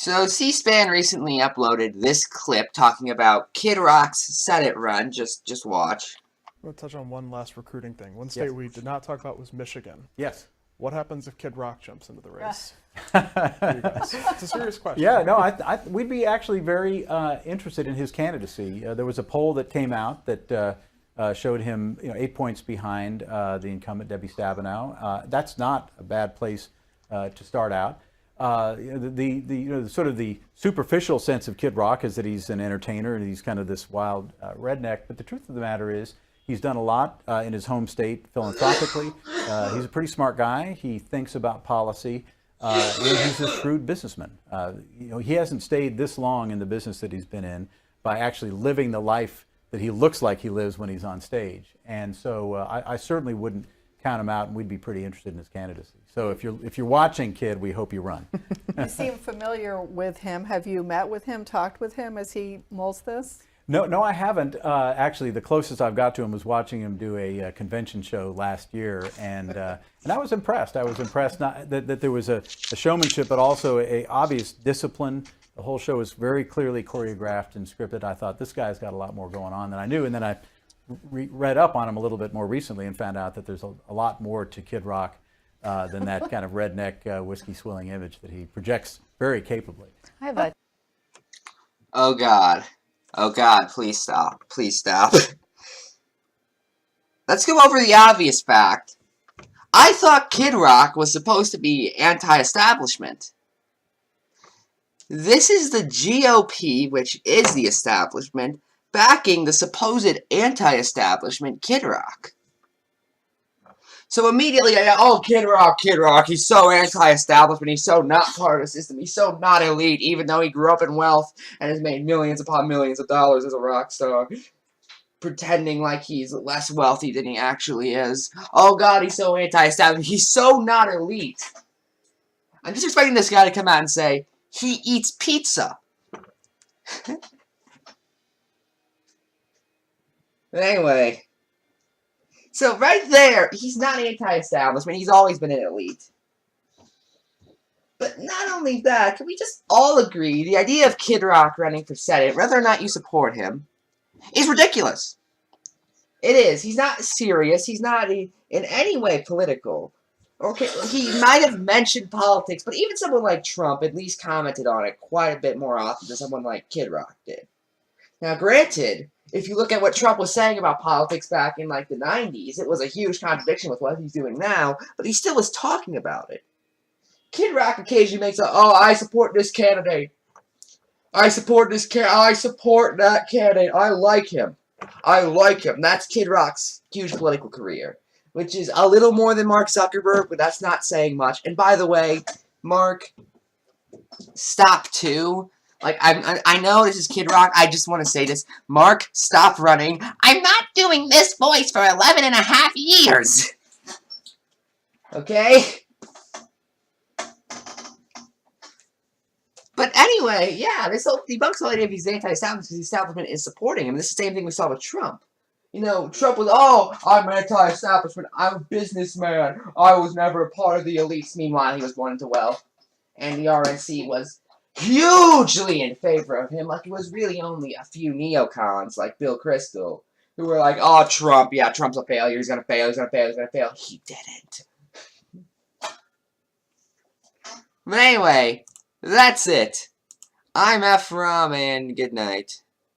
So C-SPAN recently uploaded this clip talking about Kid Rock's Senate run. Just watch. I'm going to touch on one last recruiting thing. One state we did not talk about was Michigan. Yes. What happens if Kid Rock jumps into the race? You guys? It's a serious question. Yeah, no, we'd be actually very interested in his candidacy. There was a poll that came out that showed him 8 points behind the incumbent Debbie Stabenow. That's not a bad place to start out. The sort of the superficial sense of Kid Rock is that he's an entertainer and he's kind of this wild redneck. But the truth of the matter is he's done a lot in his home state philanthropically. He's a pretty smart guy. He thinks about policy. And he's a shrewd businessman. He hasn't stayed this long in the business that he's been in by actually living the life that he looks like he lives when he's on stage. And so I certainly wouldn't count him out, and we'd be pretty interested in his candidacy. So if you're watching, kid, we hope you run. You seem familiar with him. Have you met with him, talked with him as he molds this? No, I haven't. Actually, the closest I've got to him was watching him do a convention show last year, and I was impressed. I was impressed not that there was a showmanship, but also a obvious discipline. The whole show was very clearly choreographed and scripted. I thought this guy's got a lot more going on than I knew, and then I read up on him a little bit more recently and found out that there's a lot more to Kid Rock than that kind of redneck whiskey swilling image that he projects very capably. I have a Oh God. Oh God, please stop. Please stop. Let's go over the obvious fact. I thought Kid Rock was supposed to be anti-establishment. This is the GOP, which is the establishment, backing the supposed anti-establishment Kid Rock. So immediately, Kid Rock, he's so anti-establishment, he's so not part of the system, he's so not elite, even though he grew up in wealth and has made millions upon millions of dollars as a rock star, pretending like he's less wealthy than he actually is. Oh God, he's so anti-establishment, he's so not elite. I'm just expecting this guy to come out and say, he eats pizza. But anyway... So right there, he's not anti-establishment. He's always been an elite. But not only that, can we just all agree the idea of Kid Rock running for Senate, whether or not you support him, is ridiculous. It is. He's not serious. He's not in any way political. Okay, he might have mentioned politics, but even someone like Trump at least commented on it quite a bit more often than someone like Kid Rock did. Now, granted, if you look at what Trump was saying about politics back in, like, the 90s, it was a huge contradiction with what he's doing now, but he still was talking about it. Kid Rock occasionally makes I support this candidate. I support that candidate. I like him. That's Kid Rock's huge political career, which is a little more than Mark Zuckerberg, but that's not saying much. And by the way, Mark, stop too. Like, I know this is Kid Rock. I just want to say this. Mark, stop running. I'm not doing this voice for 11 and a half years. Okay? But anyway, yeah, this whole debunks the idea of he's anti-establishment because the establishment is supporting him. This is the same thing we saw with Trump. Trump was, I'm anti-establishment. I'm a businessman. I was never a part of the elites. Meanwhile, he was born into wealth. And the RNC was hugely in favor of him, like it was really only a few neocons like Bill Kristol who were like, Trump, yeah, Trump's a failure, he's gonna fail. He didn't. But anyway, that's it. I'm Ephrom, and good night.